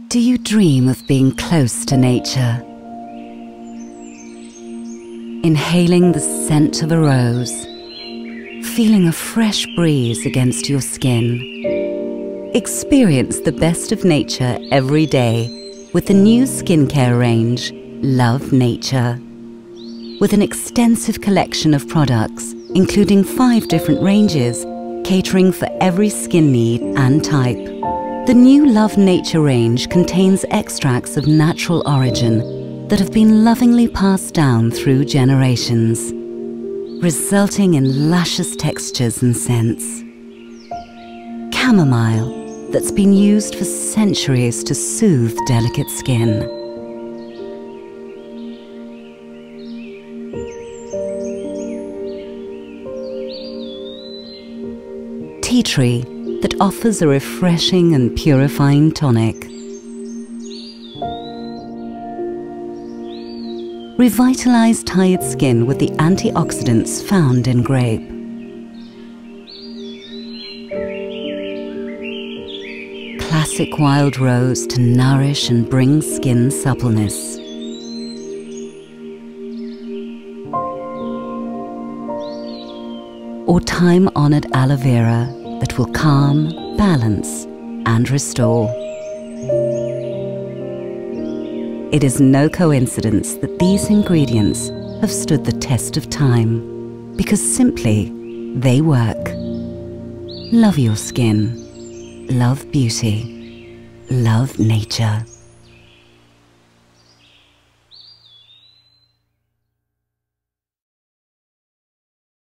Do you dream of being close to nature? Inhaling the scent of a rose, feeling a fresh breeze against your skin. Experience the best of nature every day with the new skincare range, Love Nature. With an extensive collection of products, including 5 different ranges, catering for every skin need and type. The new Love Nature range contains extracts of natural origin that have been lovingly passed down through generations, resulting in luscious textures and scents. Chamomile, that's been used for centuries to soothe delicate skin. Tea tree, that offers a refreshing and purifying tonic. Revitalize tired skin with the antioxidants found in grape. Classic wild rose to nourish and bring skin suppleness. Or time-honored aloe vera that will calm, balance, and restore. It is no coincidence that these ingredients have stood the test of time, because simply, they work. Love your skin. Love beauty. Love nature.